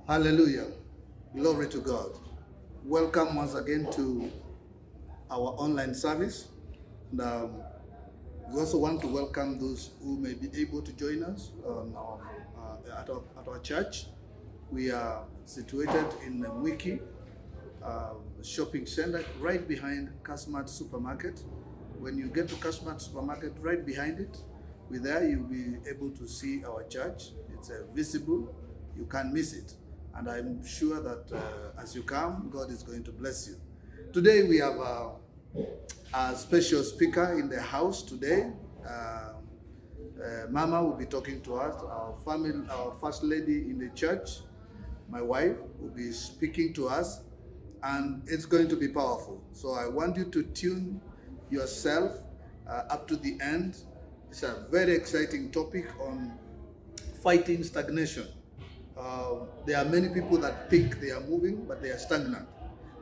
Hallelujah. Glory to God. Welcome once again to our online service. And we also want to welcome those who may be able to join us on at our church. We are situated in the Mwiki shopping center right behind Kasmat Supermarket. When you get to Kasmat Supermarket, right behind it, you'll be able to see our church. It's visible. You can't miss it. And I'm sure that as you come, God is going to bless you. Today we have a special speaker in the house today. Mama will be talking to us, our first lady in the church, my wife, will be speaking to us, and it's going to be powerful. So I want you to tune yourself up to the end. It's a very exciting topic on fighting stagnation. There are many people that think they are moving, but they are stagnant.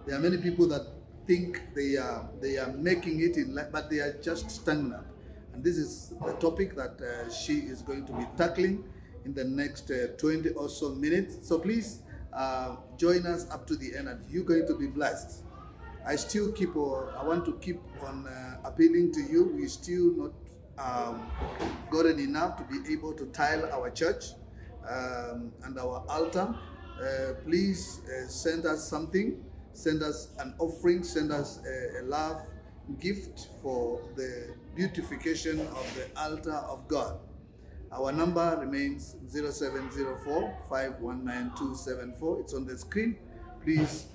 There are many people that think they are making it in life, but they are just stagnant. And this is the topic that she is going to be tackling in the next 20 or so minutes. So please join us up to the end, and you're going to be blessed. I want to keep on appealing to you. We still not gotten enough to be able to tile our church and our altar. Please send us something, send us an offering, send us a love gift for the beautification of the altar of God. Our number remains 0704 519 274. It's on the screen. Please,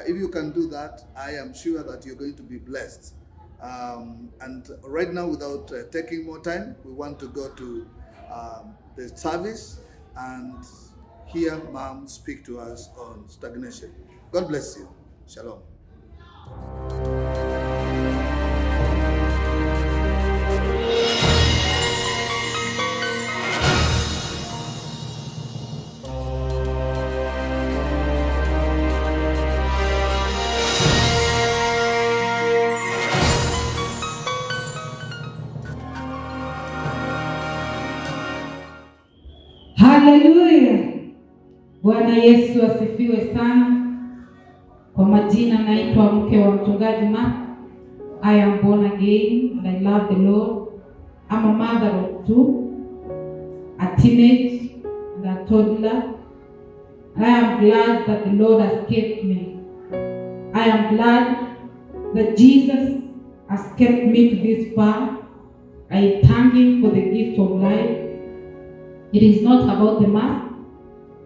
if you can do that, I am sure that you're going to be blessed. And right now, without taking more time, we want to go to the service and hear Mom speak to us on stagnation. God bless you. Shalom. Haleluya. Bwana Yesu asifiwe sana. Kwa majina naitwa mke wa mchungaji Mark. I am born again and I love the Lord. I'm a mother of two, a teenage and a toddler. And I am glad that the Lord has kept me. I am glad that Jesus has kept me to this far. I thank Him for the gift of life. It is not about the mask.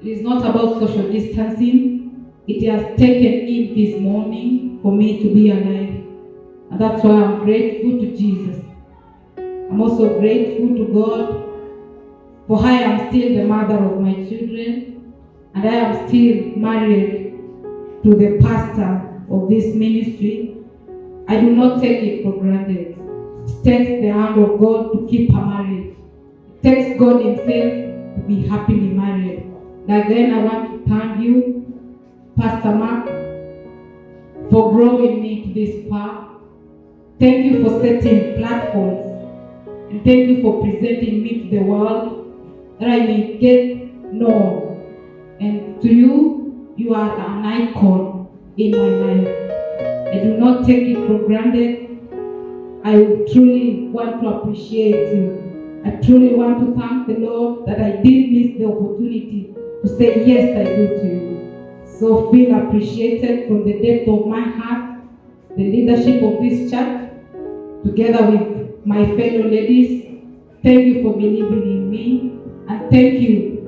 It is not about social distancing. It has taken Him this morning for me to be alive. And that's why I'm grateful to Jesus. I'm also grateful to God, for I am still the mother of my children, and I am still married to the pastor of this ministry. I do not take it for granted. It takes the hand of God to keep her married. It takes God Himself to be happily married. And again, I want to thank you, Pastor Mark, for growing me to this far. Thank you for setting platforms, and thank you for presenting me to the world that I may get known. And to you, you are an icon in my life. I do not take it for granted. I truly want to appreciate you. I truly want to thank the Lord that I didn't miss the opportunity to say yes, I do to you. So feel appreciated from the depth of my heart, the leadership of this church, together with my fellow ladies. Thank you for believing in me, and thank you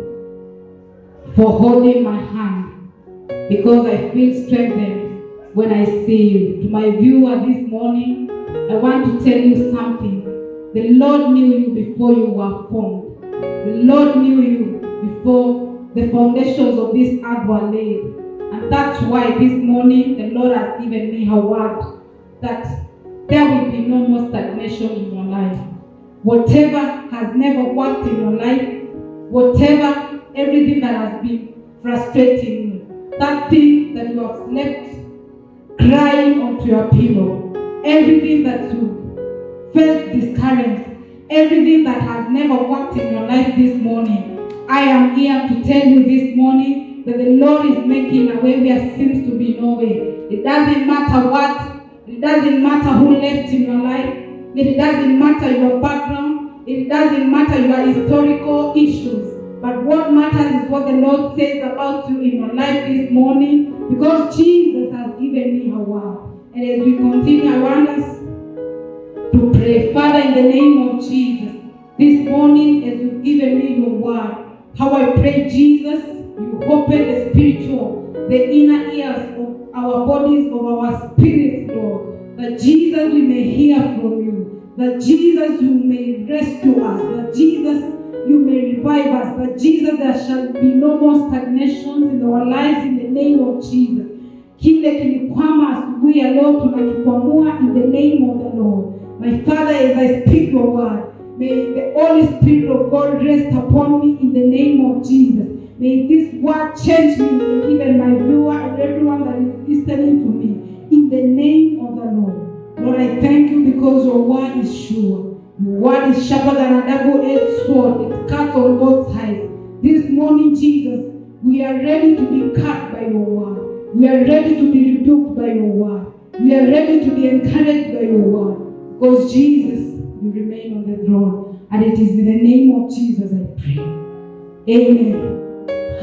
for holding my hand, because I feel strengthened when I see you. To my viewer this morning, I want to tell you something. The Lord knew you before you were formed. The Lord knew you before the foundations of this earth were laid. And that's why this morning the Lord has given me a word that there will be no more stagnation in your life. Whatever has never worked in your life, everything that has been frustrating you, that thing that you have left crying onto your pillow, everything that you felt discouraged, everything that has never worked in your life this morning, I am here to tell you this morning that the Lord is making a way where seems to be no way. It doesn't matter what, it doesn't matter who left in your life, it doesn't matter your background, it doesn't matter your historical issues. But what matters is what the Lord says about you in your life this morning, because Jesus has given me a word. And as we continue, I want us to pray. Father, in the name of Jesus, this morning as you've given me your word, how I pray, Jesus, you open the spiritual, the inner ears of our bodies, of our spirits, Lord, that Jesus, we may hear from you, that Jesus, you may rescue us, that Jesus, you may revive us, that Jesus, there shall be no more stagnations in our lives in the name of Jesus. Kile kilikwama asubuhi ya leo tunakikwamua in the name of the Lord. My Father, as I speak your word, may the Holy Spirit of God rest upon me in the name of Jesus. May this word change me and even my viewer and everyone that is listening to me in the name of the Lord. Lord, I thank you because your word is sure. Your word is sharper than a double-edged sword. It cuts on both sides. This morning, Jesus, we are ready to be cut by your word. We are ready to be rebuked by your word. We are ready to be encouraged by your word. Because Jesus, you remain on the throne. And it is in the name of Jesus I pray. Amen.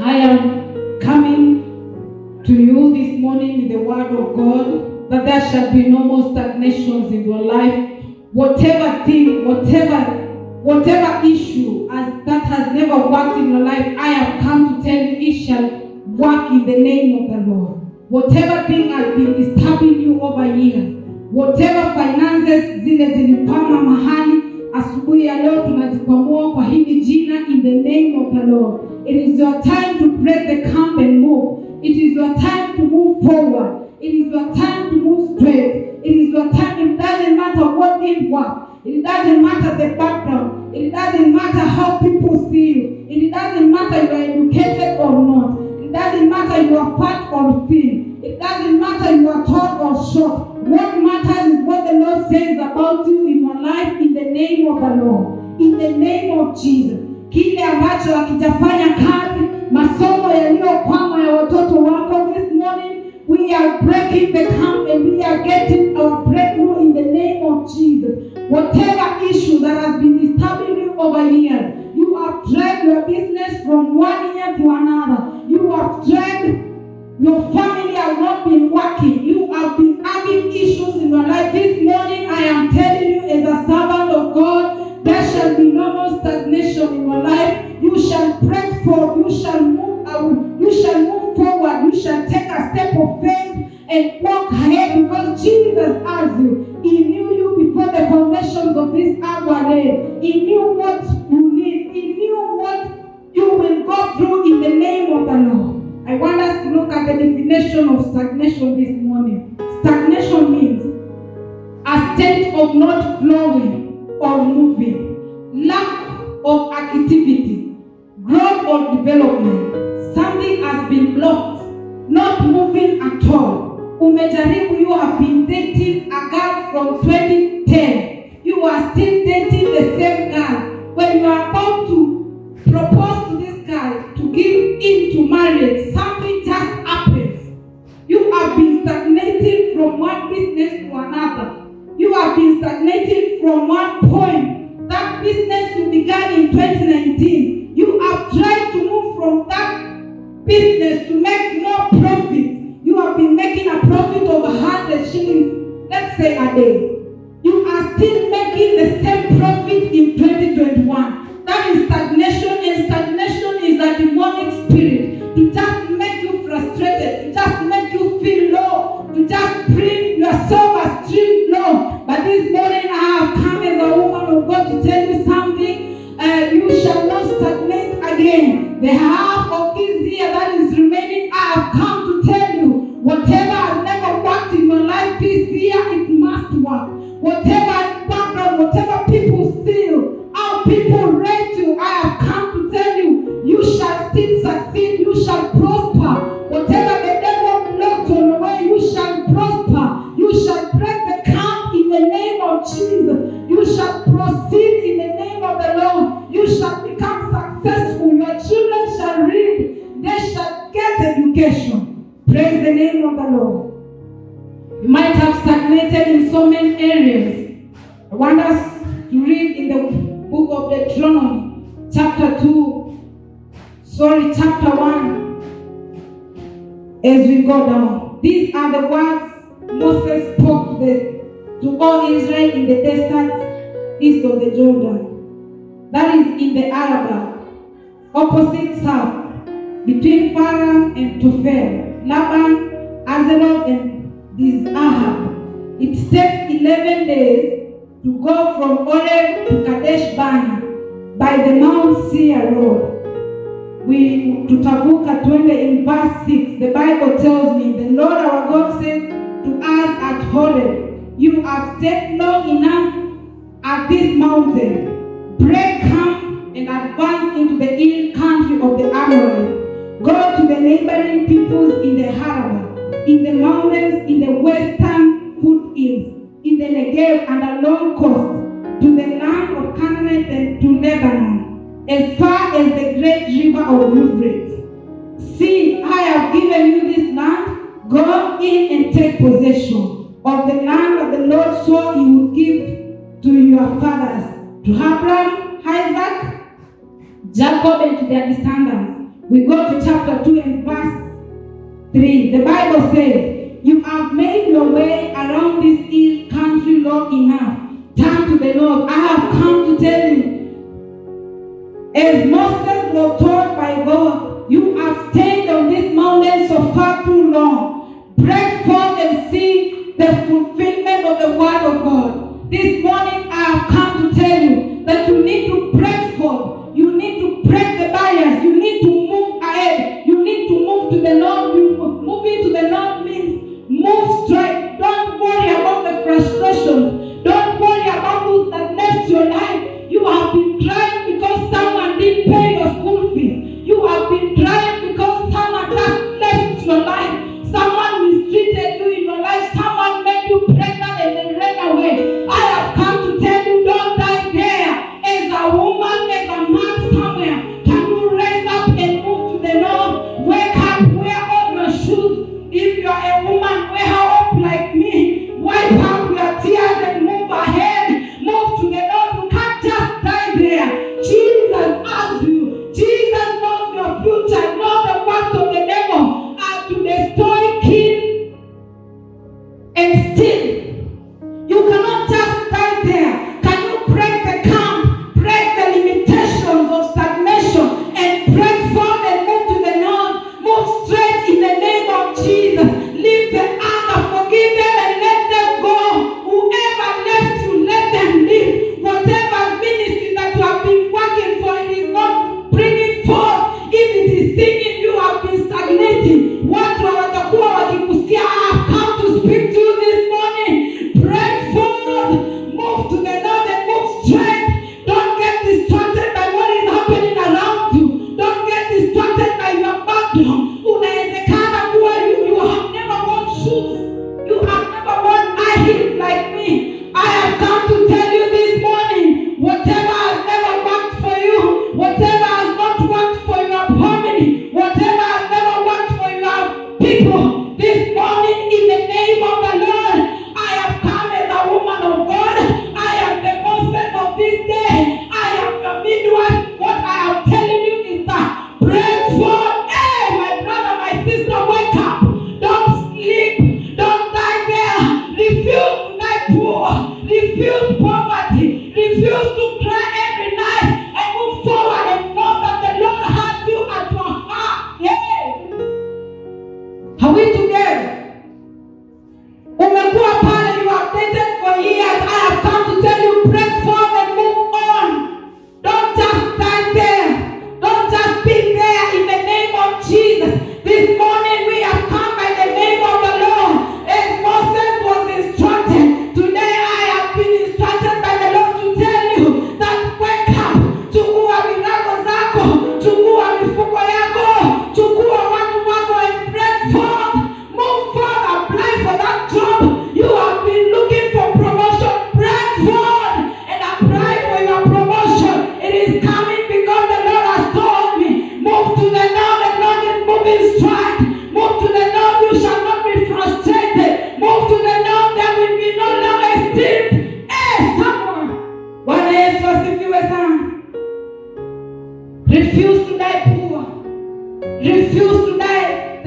I am coming to you this morning with the word of God, that there shall be no more stagnations in your life. Whatever thing, whatever issue that has never worked in your life, I have come to tell you it shall work in the name of the Lord. Whatever thing has been disturbing you over years, whatever finances zile zilikwama mahali, asubuhi ya leo tunazikwamua kwa hili jina in the name of the Lord. It is your time to break the camp and move. It is your time to move forward. It is your time to move straight. It is your time. It doesn't matter what didn't work. It doesn't matter the background. It doesn't matter how people see you. It doesn't matter you are educated or not. It doesn't matter you are fat or thin. It doesn't matter you are tall or short. What matters is what the Lord says about you in your life in the name of the Lord. In the name of Jesus. Kile ambacho hakijafanya kazi, masomo yaliyokwama ya watoto wako, this morning we are breaking the camp and we are getting our breakthrough in the name of Jesus. Whatever issue that has been disturbing you over years, you have dragged your business from one year to another. You have dragged your family has not been working. You have been having issues in your life. This morning I am telling you as a servant of God, there shall be no more stagnation in your life. You shall break forth. You shall move out. You shall move forward. You shall take a step of faith and walk ahead, because Jesus has you. He knew you before the foundations of this earth were laid. He knew what you need. He knew what you will go through in the name of the Lord. I want us to look at the definition of stagnation this morning. Stagnation means a state of not flowing or moving, lack of activity, growth or development. Something has been blocked, not moving at all. Umejaribu, you have been dating a girl from 2010. You are still dating the same girl. When you are about to propose to this guy to give in to marriage, something just happens. You have been stagnating from one business to another. You have been stagnating from one point. That business you began in 2019, you have tried to move from that business to make more profit. You have been making a profit of 100 shillings, let's say a day. You are still making the same profit in 2021. That is stagnation, and stagnation is a demonic spirit to just make you frustrated, to just make you feel low, to just bring your self-esteem low. But this morning I have come as a woman of God to tell you something. You shall not stagnate again. The half of this year that is remaining, I have come to tell you, whatever has never worked in your life this year, it must work. Whatever background, whatever people feel, how people rate you, I have come to tell you, you shall still succeed, you shall prosper. Whatever the devil blocked on the way, you shall prosper. You shall break the camp in the name of Jesus. You shall proceed in the name of the Lord. You shall become successful. Your children shall read. They shall get education. Praise the name of the Lord. You might have stagnated in so many areas. I want us to read in the book of Deuteronomy, chapter 1, as we go down. These are the words Moses spoke to all Israel in the desert east of the Jordan. That is in the Arabah, opposite south, between Paran and Tophel, Laban, Azeroth, and Dizahab. It takes 11 days to go from Oreb to Kadesh Barnea by the Mount Seir road. To Tabuka 20 in verse 6, the Bible tells me, the Lord our God said to us at Horeb, you have stayed long enough at this mountain. Break camp and advance into the hill country of the Amorites. Go to the neighboring peoples in the Arabah, in the mountains, in the western foothills, in the Negev and along coast, to the land of Canaanite and to Lebanon, as far as the great river of Euphrates. See, I have given you this land. Go in and take possession of the land that the Lord swore he would give to your fathers, to Abraham, Isaac, Jacob, and to their descendants. We go to chapter 2 and verse 3. The Bible says, you have made your way around this hill country long enough. Turn to the Lord. I have come to tell you, as Moses was told by God, you have stayed on this mountain so far too long. Break forth and see the fulfillment of the word of God. This morning I have come to tell you that you need to break forth. You need to break the barriers. You need to move ahead. You need to move to the Lord. Moving to the Lord means move straight. Don't worry about the frustrations. Don't worry about those that left your life. You have been crying because someone didn't pay your school fees. You have been crying because someone just left your life. Someone mistreated you in your life. Someone made you pregnant and they ran away. I have come to tell you, don't die there. As a woman, as a man somewhere, can you raise up and move to the Lord? Wake up where all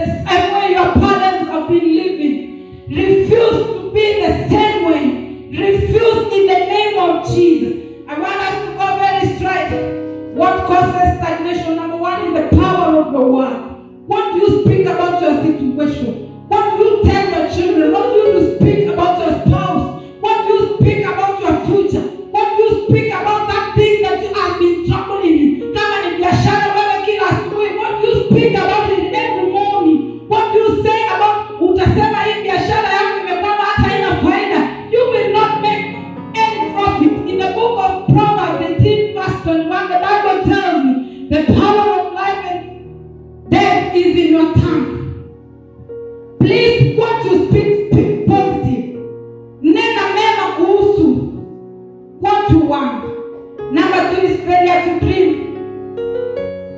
the same way your parents have been living. Refuse to be the same way. Refuse in the name of Jesus. I want us to go very straight. What causes stagnation? Number one is the power of the word. What do you speak about your situation? What do you tell your children? What do you speak about your spouse? What do you speak about your future? What do you speak about that thing that you have been troubling you? Kama ni biashara wewe kila asubuhi, what do you speak about it every morning? What do you say about, utasema hii biashara yako imekwama hata haina faida. You will not make any profit. In the book of Proverbs 18 verse 21, the Bible tells me the power of life and death is in your tongue. Please, what you speak positive. Nena mema kuhusu what you want. Number two is failure to dream.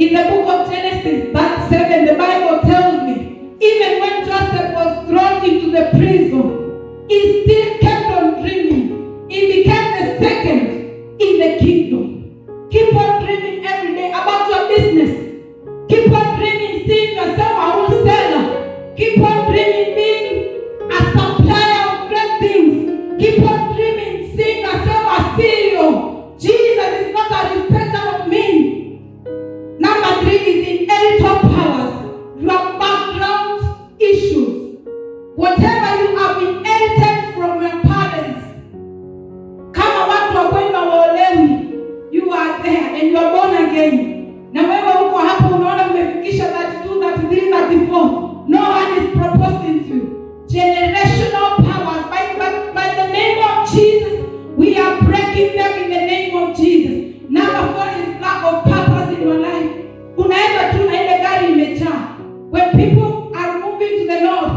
In the book of Genesis, verse 7, the Bible tells me, even when Joseph was thrown into the prison, he still kept on dreaming. He became the second in the kingdom. Keep on dreaming every day about your business. Keep on dreaming seeing yourself a wholesaler. Keep on dreaming being a supplier of great things. Keep on dreaming seeing yourself a CEO. Jesus is not a respecter of men. Number three is inherited powers. Your background issues. Whatever you have inherited from your parents. Kama watu wakwenda waolewi, you are there and you are born again. Na wewe uko hapo unaona umefikisha 32, 33, 34. No one is proposing to you. Generational powers. By the name of Jesus, we are breaking them in the name of Jesus. Number four is lack of purpose in your life. Unaenda tu na ile gari imejaa. When people are moving to the north,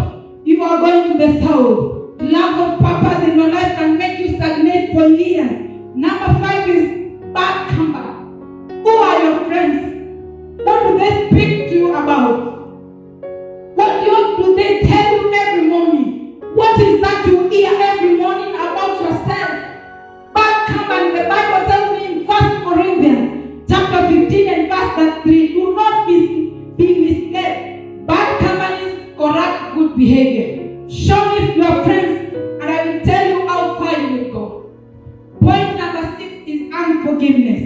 you are going to the south. Lack of purpose in your life can make you stagnate for years. Number five is bad company. Who are your friends? What do they speak to you about? What do they tell you every morning? What is that you hear every morning about yourself? Bad company. The Bible tells me in 1 Corinthians chapter 15 and verse 3, do not be misled. Bad companies corrupt good behavior. Show me your friends and I will tell you how far you will go. Point number 6 is unforgiveness.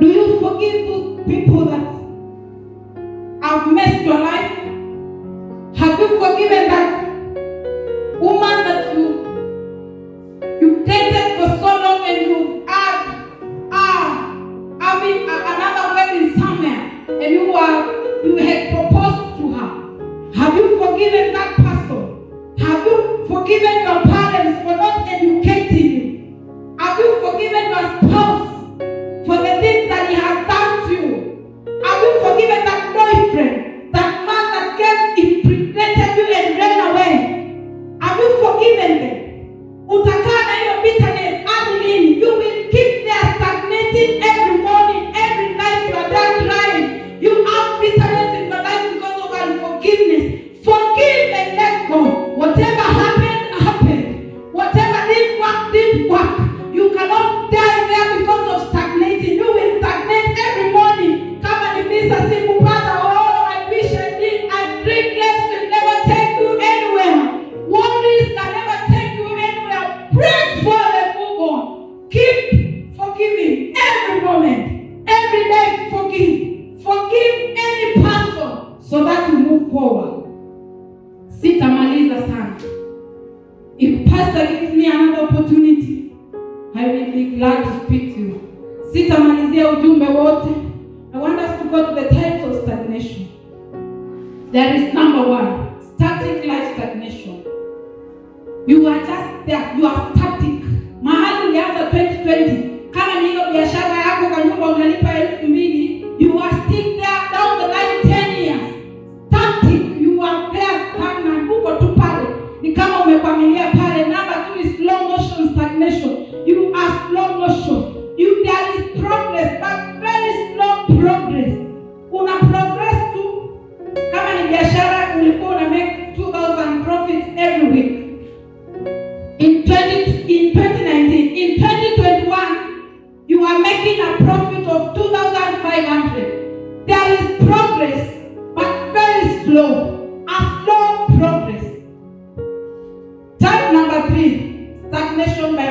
Do you forgive those people that have messed your life? Have you forgiven that woman that you dated for so long and you had having another wedding somewhere and you had proposed to her? Have you forgiven that person? Have you forgiven your parents for not educating you? Have you forgiven your spouse for the things that he has done to you? Have you forgiven that boyfriend, that man that impregnated you and ran away? Have you forgiven them? Utakaa na hiyo bitterness hadi lini? You will keep there stagnating every morning, every night you are done crying. You have bitterness in your life because of unforgiveness. Forgive and let go. Whatever happened, happened. Whatever didn't work, didn't work. You cannot die there because of stagnating. You will stagnate every morning. Kama ni visa sikupata, oh, I wish I did. And regrets will never take you anywhere. Worries can never take you anywhere. Pray for and move on. Keep forgiving every moment. Every day forgive. Forgive any person so that you move forward. Sitamaliza sana. If pastor gives me another opportunity, I will be glad to speak to you. Sitamalizia ujumbe wote. I want us to go to the types of stagnation. There is number one, static life stagnation. You are just there. You are static. Mahali ulianza 2020. Kama ni hiyo biashara yako kwa nyumba unalipa 2,000, you are still there down the line 10 years. Static. You are there stagnant. Uko tu pale. Ni kama umekwamilia pale. Number two is slow motion stagnation. You are slow motion. There is progress, but very slow progress. Una progress tu. Kama ni biashara ulikuwa una make 2,000 profits every week. In 2019, in 2021, you are making a profit of 2,500. There is progress, slow, a slow progress. Type number 3, stagnation by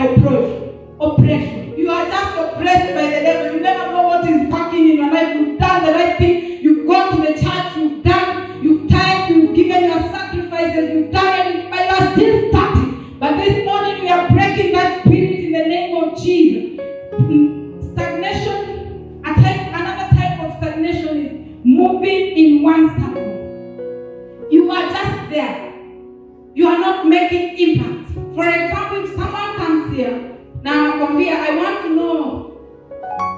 oppression. You are just oppressed by the devil. You never know what is working in your life. You've done the right thing. You've gone to the church. You've tithed. You've given your sacrifices. You've done everything, but you are still starting. But this morning we are breaking that spirit in the name of Jesus. Stagnation. Another type of stagnation is moving in one circle. You are just there. You are not making impact. For example, if someone comes here, now I want to know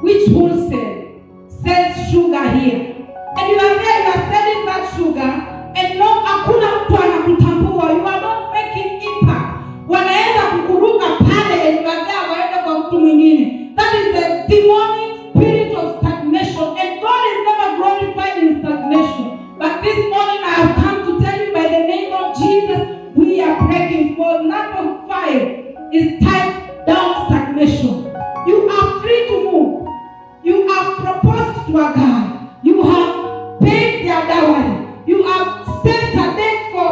which wholesale sells sugar here. And you are there, you are selling that sugar, and no, hakuna mtu anakutambua. You are not making impact. Wanaweza kukuruka pale, and you are there, waende kwa mtu mwingine. That is the demonic spirit of stagnation. And God is never glorified in stagnation. But this morning I have come to tell you by the name of Jesus, we are breaking. For number 5 is type down stagnation. You are free to move. You have proposed to a guy. You have paid their dowry. You have set a date for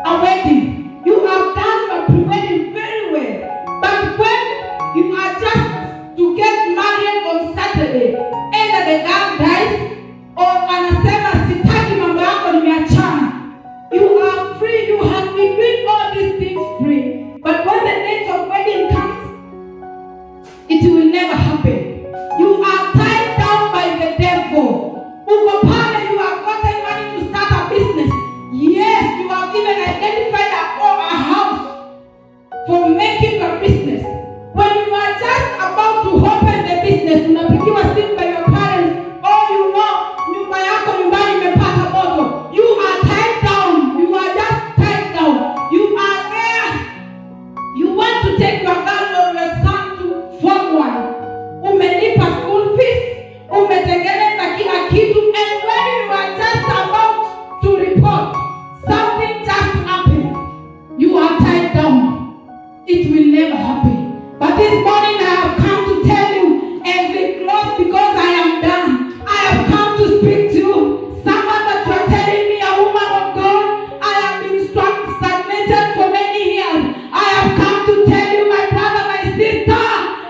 a wedding. You have done your pre-wedding very well. But when you are just to get married on Saturday, either the girl dies or anasema sitaki mambo yako nimeachana. You are free. You have been doing all these things free. But when the date of wedding comes, it will never happen. You are tied down by the devil. Uko pale, you have gotten money to start a business. Yes, you have even identified a house for making a business. When you are just about to open the business, unapigiwa simu by your parents, oh, you know, nyumba yako nyumbani imepata moto. You are tied down. You are just tied down. You are there. You want to take your girl or your son to Form 1. Umelipa school fees. Umetengeneza kila kitu. And when you are just about to report, something just happens. You are tied down. It will never happen. But this morning I have come to tell you, as we close, because I am done, I have come to speak to you. Someone that you are telling me, a woman of God, I have been stagnated for many years. I have come to tell you, my brother, my sister,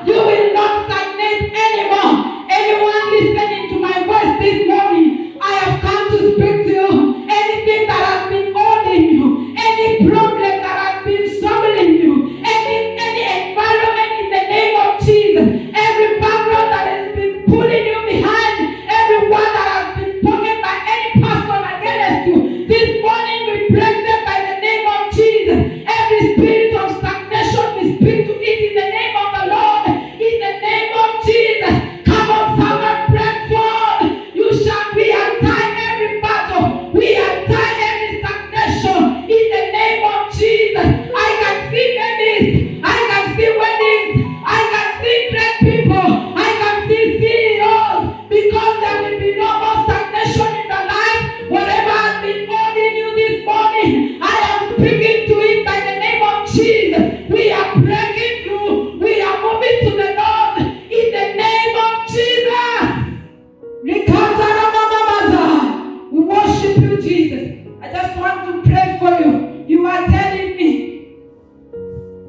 you will not stagnate anymore. Anyone listening to my voice this morning, I have come to speak to you. Anything that has been holding you, any problem that has been troubling you, any environment in the name of Jesus, every background that has been pulling you behind, everyone that has been spoken by any person against you, this morning we break them by the name of Jesus. Every spirit of stagnation, we speak to it in the name of the Lord, in the name of Jesus. Come on, someone, break forth. You shall be untie every battle. We untie every stagnation in the name of Jesus. I can see babies. I can see weddings. I can see great people. I can see CEOs, because there will be no more stagnation in the life. Whatever has been holding you this morning, I am speaking to it by the name of Jesus. We are breaking through. We are moving to the Lord in the name of Jesus. We worship you, Jesus. I just want to pray for you. You are telling me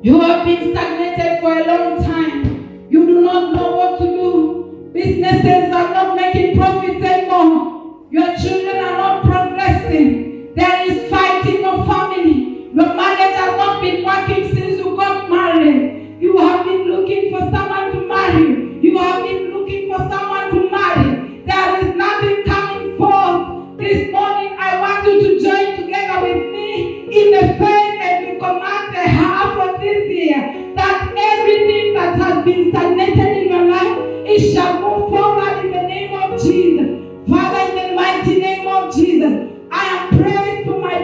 you have been stagnated for a long time. You do not know what to do. Businesses are not making profits anymore. Your children are not progressing. There is fighting of family. Your marriage has not been working since you got married. You have been looking for someone to marry. You have been looking for someone to marry. There is nothing coming forth. This morning I want you to join together with me in the faith, and we command the half of this year that everything that has been stagnated in your life, it shall move forward in the name of Jesus. Father, in the mighty name of Jesus, I am praying for my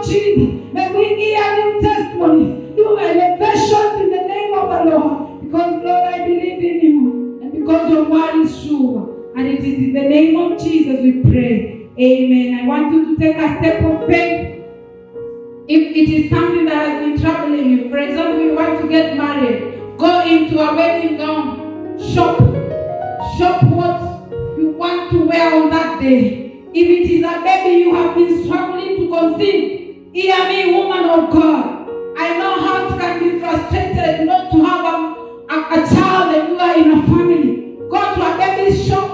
Jesus. May we hear new testimonies, new elevations in the name of the Lord. Because, Lord, I believe in you. And because your word is sure. And it is in the name of Jesus we pray. Amen. I want you to take a step of faith. If it is something that has been troubling you, for example, you want to get married, go into a wedding gown shop. Shop what you want to wear on that day. If it is a baby you have been struggling to conceive, hear me, woman of God. I know how it can be frustrated not to have a child and you are in a family. Go to a baby shop.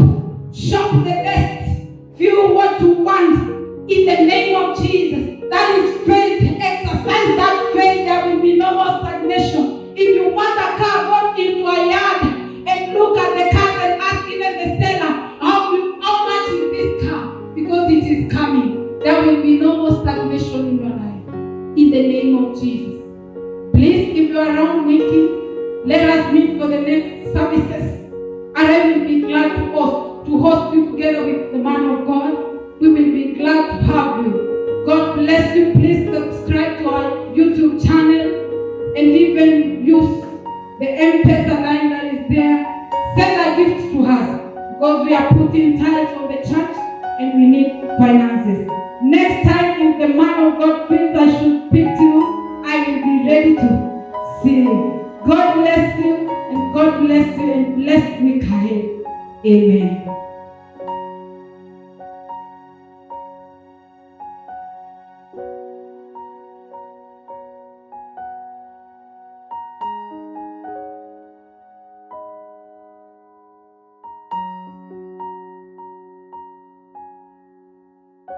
Shop the best. Feel what you want in the name of Jesus. That is faith. Exercise that faith. There will be no more stagnation. If you want a car, go into a yard and look at the car and ask even the seller, how much is this car? Because it is coming. There will be no more stagnation in your life. In the name of Jesus. Please, if you are around meeting, let us meet for the next services. And I will be glad to host you together with the man of God. We will be glad to have you. God bless you. Please subscribe to our YouTube channel and even use the M-Pesa line that is there. Send a gift to us because we are putting tithes on the church and we need finances. Next time, if the man of God feels I should speak to you, I will be ready to see you. God bless you and God bless you and blessed week ahead. Amen.